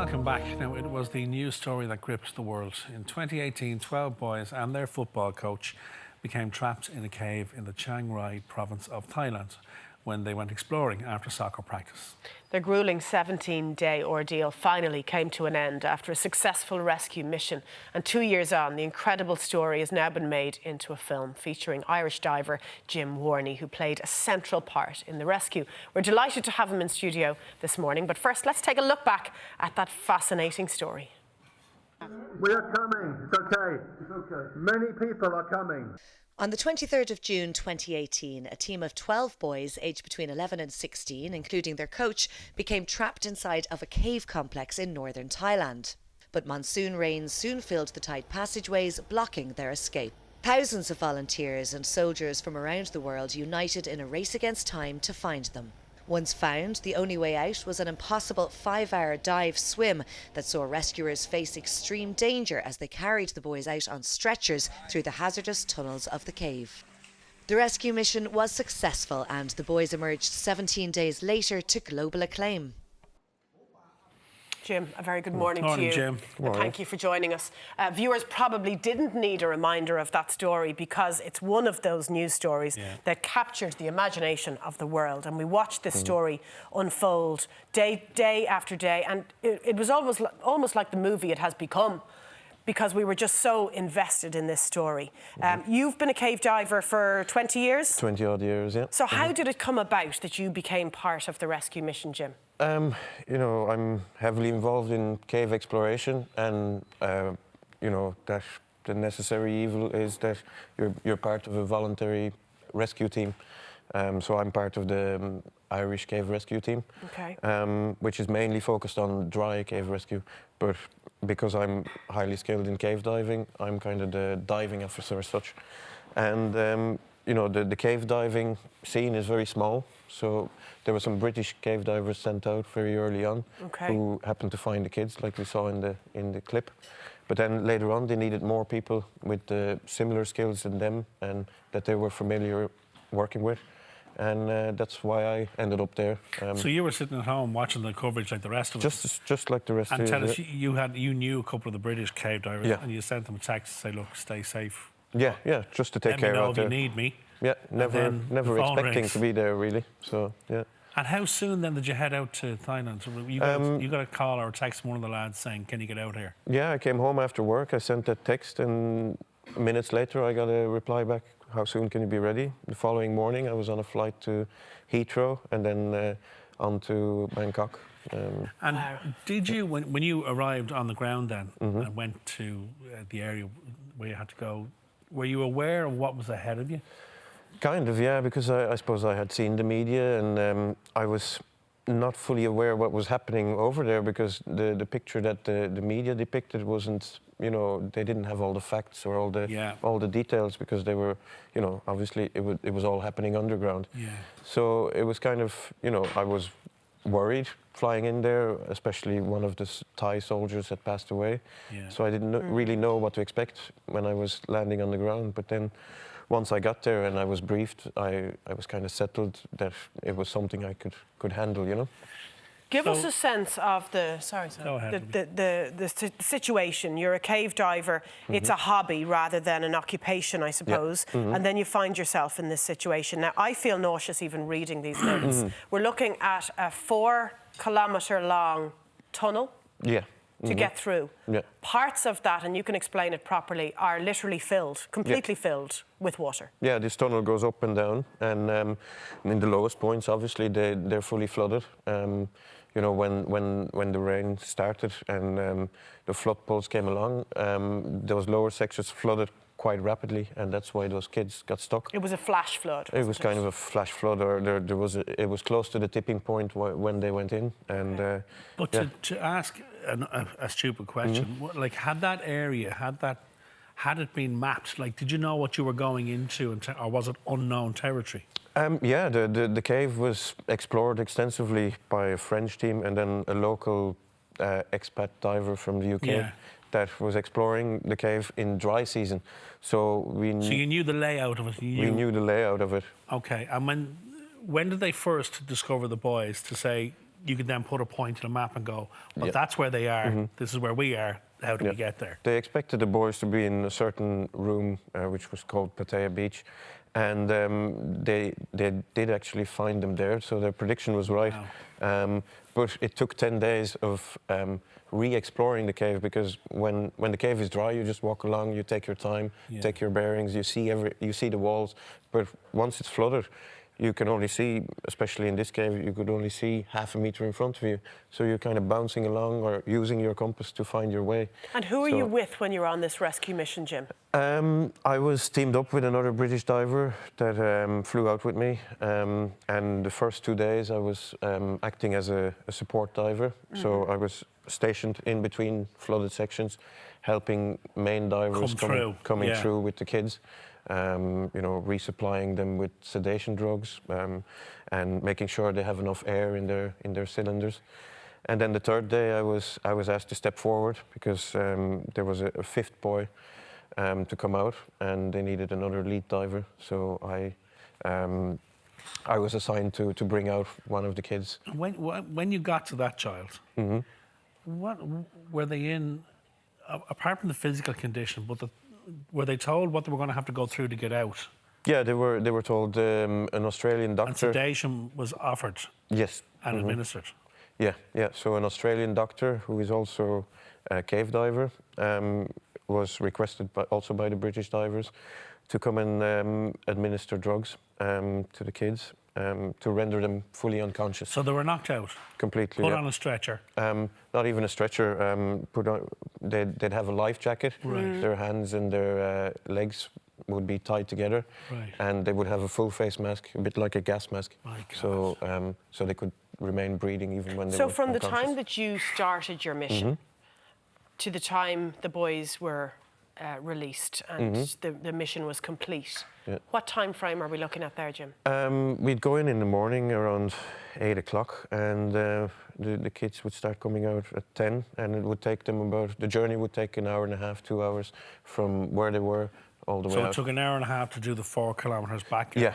Welcome back. Now, it was the news story that gripped the world. In 2018, 12 boys and their football coach became trapped in a cave in the Chiang Rai province of Thailand when they went exploring after soccer practice. Their gruelling 17-day ordeal finally came to an end after a successful rescue mission. And 2 years on, the incredible story has now been made into a film featuring Irish diver Jim Warny, who played a central part in the rescue. We're delighted to have him in studio this morning. But first, let's take a look back at that fascinating story. We are coming. It's okay. It's okay. Many people are coming. On the 23rd of June 2018, a team of 12 boys aged between 11 and 16, including their coach, became trapped inside of a cave complex in northern Thailand. But monsoon rains soon filled the tight passageways, blocking their escape. Thousands of volunteers and soldiers from around the world united in a race against time to find them. Once found, the only way out was an impossible 5-hour dive swim that saw rescuers face extreme danger as they carried the boys out on stretchers through the hazardous tunnels of the cave. The rescue mission was successful and the boys emerged 17 days later to global acclaim. Jim, a very good morning to Morning, you. Jim. And thank you for joining us. Viewers probably didn't need a reminder of that story because it's one of those news stories that captured the imagination of the world. And we watched this story unfold day after day. And it was almost like the movie it has become, because we were just so invested in this story. You've been a cave diver for 20 years? 20 odd years, yeah. So how did it come about that you became part of the rescue mission, Jim? You know, I'm heavily involved in cave exploration, and you know that the necessary evil is that you're part of a voluntary rescue team. So I'm part of the Irish cave rescue team, which is mainly focused on dry cave rescue. But because I'm highly skilled in cave diving, I'm kind of the diving officer as such. And you know, the cave diving scene is very small. So there were some British cave divers sent out very early on who happened to find the kids, like we saw in the clip. But then later on, they needed more people with similar skills than them and that they were familiar working with. And that's why I ended up there. So you were sitting at home watching the coverage like the rest of us? Just like the rest of us. And tell us, you knew a couple of the British cave divers, Yeah. and you sent them a text to say, look, stay safe. Yeah, just to take care Let of me know if you need me. Yeah, never expecting rings. to be there, really. So, yeah. And how soon then did you head out to Thailand? So you got a call or a text from one of the lads saying, can you get out here? Yeah, I came home after work. I sent that text, and minutes later I got a reply back, how soon can you be ready? The following morning I was on a flight to Heathrow and then on to Bangkok. And did you, when you arrived on the ground then and went to the area where you had to go, were you aware of what was ahead of you? Kind of, yeah, because I suppose I had seen the media and I was not fully aware what was happening over there because the picture that the media depicted wasn't, you know, they didn't have all the facts or all the details because they were, you know, obviously it was all happening underground. Yeah. So it was kind of, you know, I was worried flying in there, especially one of the Thai soldiers had passed away. Yeah. So I didn't really know what to expect when I was landing on the ground. But then once I got there and I was briefed, I was kind of settled that it was something I could handle, you know. Give us a sense of the situation. You're a cave diver. It's a hobby rather than an occupation, I suppose. Yeah. And then you find yourself in this situation. Now, I feel nauseous even reading these notes. We're looking at a 4-kilometre-long tunnel. Yeah. To get through. Yeah. Parts of that, and you can explain it properly, are literally filled, completely filled with water. Yeah, this tunnel goes up and down, and in the lowest points, obviously, they're fully flooded. You know, when the rain started and the flood poles came along, those lower sections flooded quite rapidly, and that's why those kids got stuck. It was a flash flood. It was kind of a flash flood, or it was close to the tipping point when they went in. And but to ask a stupid question, like had that area, had it been mapped? Like, did you know what you were going into, or was it unknown territory? Yeah, the cave was explored extensively by a French team and then a local expat diver from the UK. Yeah. That was exploring the cave in dry season. So you knew the layout of it? We knew the layout of it. OK, and when did they first discover the boys to say, you could then put a point to the map and go, well, Yeah. that's where they are. This is where we are. How do we get there? They expected the boys to be in a certain room, which was called Pattaya Beach, and they did actually find them there. So their prediction was right. Wow. But it took 10 days of re-exploring the cave, because when the cave is dry, you just walk along, you take your time, take your bearings, you see the walls. But once it's flooded, you can only see, especially in this cave, you could only see half a meter in front of you. So you're kind of bouncing along or using your compass to find your way. And who are you with when you're on this rescue mission, Jim? I was teamed up with another British diver that flew out with me. And the first 2 days I was acting as a support diver. So I was stationed in between flooded sections, helping main divers coming through with the kids. Resupplying them with sedation drugs and making sure they have enough air in their cylinders. And then the third day, I was asked to step forward because there was a fifth boy to come out, and they needed another lead diver. So I was assigned to bring out one of the kids. When you got to that child, what were they in, apart from the physical condition, but were they told what they were going to have to go through to get out? Yeah, they were told an Australian doctor. And sedation was offered. Yes. And administered. Yeah. So an Australian doctor who is also a cave diver was requested also by the British divers to come and administer drugs to the kids to render them fully unconscious. So they were knocked out? Completely. Put on a stretcher? Not even a stretcher. They'd have a life jacket. Right. Their hands and their legs would be tied together, and they would have a full face mask, a bit like a gas mask. So they could remain breathing even when they were So from the unconscious. time that you started your mission to the time the boys were released and the mission was complete, what time frame are we looking at there, Jim? We'd go in the morning around 8 o'clock, and the kids would start coming out at 10, and it would take them the journey would take an hour and a half, 2 hours from where they were all the way out. So it took an hour and a half to do the 4 kilometres back? Yeah.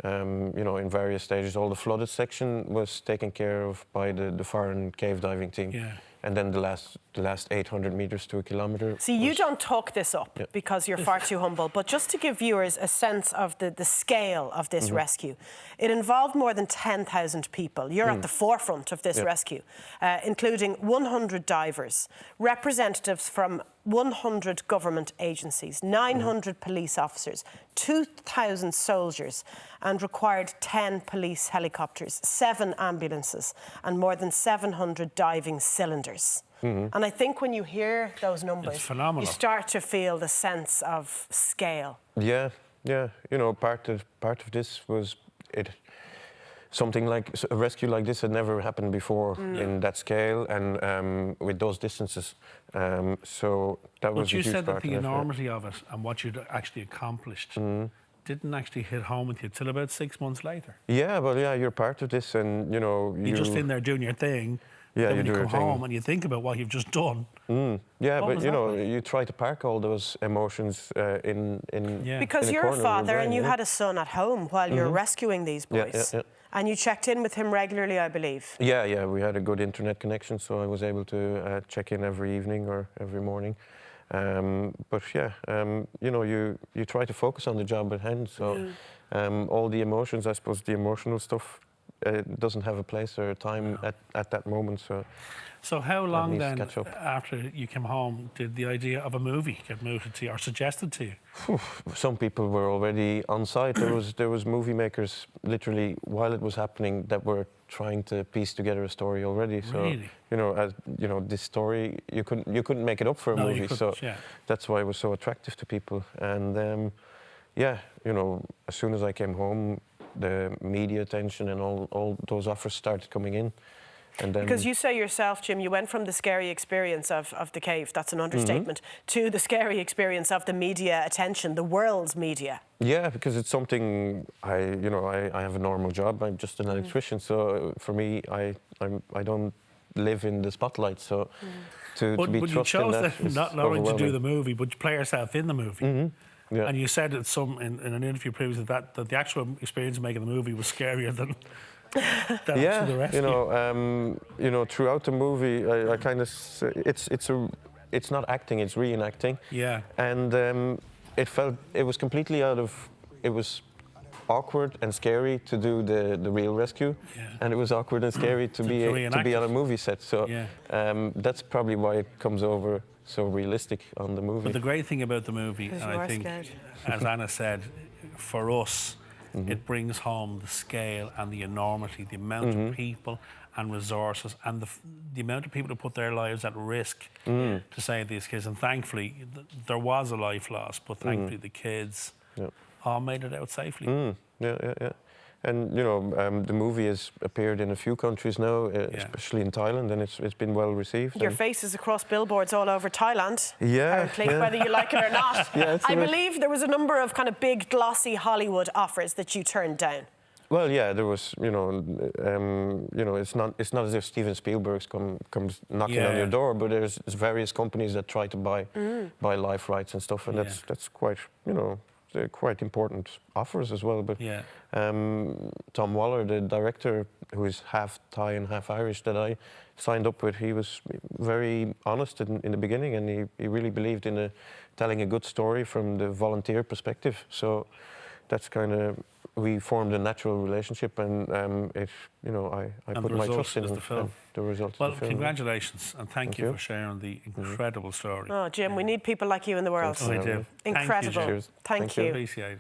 In various stages. All the flooded section was taken care of by the foreign cave diving team. Yeah. And then the last 800 meters to a kilometre. See, you don't talk this up because you're far too humble, but just to give viewers a sense of the scale of this rescue, it involved more than 10,000 people. You're at the forefront of this rescue, including 100 divers, representatives from 100 government agencies, 900 police officers, 2,000 soldiers, and required 10 police helicopters, 7 ambulances, and more than 700 diving cylinders. And I think when you hear those numbers, it's phenomenal. You start to feel the sense of scale. Yeah. Part of this was something like a rescue like this had never happened before in that scale and with those distances. So that was a huge part. But you said that the of enormity of it and what you'd actually accomplished didn't actually hit home with you till about 6 months later. Yeah, well, you're part of this, and you're just in there doing your thing. Yeah, then when you you do come your thing. home and you think about what you've just done. Yeah, What but was you that know, like? you try to park all those emotions in Because in a you're a corner of your father brain, and you yeah. had a son at home while you're rescuing these boys. Yeah. And you checked in with him regularly, I believe. Yeah, we had a good internet connection, so I was able to check in every evening or every morning. But you try to focus on the job at hand. So all the emotions, I suppose, the emotional stuff doesn't have a place or a time at that moment. So how long needs to then, catch up. after you came home, did the idea of a movie get mooted to you or suggested to you? Some people were already on site. There was movie makers literally while it was happening that were trying to piece together a story already. So Really? this story you couldn't make it up for a movie. So that's why it was so attractive to people. And as soon as I came home, the media attention and all those offers started coming in. And then, because you say yourself, Jim, you went from the scary experience of the cave, that's an understatement, to the scary experience of the media attention, the world's media. Yeah, because it's something I have a normal job. I'm just an electrician, so for me, I don't live in the spotlight. So to be you trusted in chose that is not only to do overwhelming. the movie, but you play yourself in the movie. Yeah. And you said in an interview previously that the actual experience of making the movie was scarier than to Yeah, the rescue. throughout the movie, I kind of it's not acting, it's reenacting. Yeah. And it was completely it was awkward and scary to do the real rescue, Yeah. and it was awkward and scary to be on a movie set. So Yeah. that's probably why it comes over so realistic on the movie. But the great thing about the movie, and you I are think, scared. as Anna said, for us, it brings home the scale and the enormity, the amount of people and resources, and the amount of people who put their lives at risk to save these kids. And thankfully, there was a life lost, but thankfully the kids all made it out safely. Yeah. And the movie has appeared in a few countries now, especially in Thailand, and it's been well received. Your face is across billboards all over Thailand, Yeah, apparently, yeah. whether you like it or not. Yeah, I believe there was a number of kind of big, glossy Hollywood offers that you turned down. Well, yeah, there was, it's not as if Steven Spielberg comes knocking on your door, but there's various companies that try to buy life rights and stuff, and that's quite, they're quite important offers as well. But Tom Waller, the director, who is half Thai and half Irish, that I signed up with, he was very honest in the beginning, and he really believed in telling a good story from the volunteer perspective. So that's kind of, we formed a natural relationship, and I put my trust in him. The result. Well, congratulations, and thank you for sharing the incredible story. Oh, Jim, we need people like you in the world. We do. Incredible. Thank you. Thank you. Appreciate it.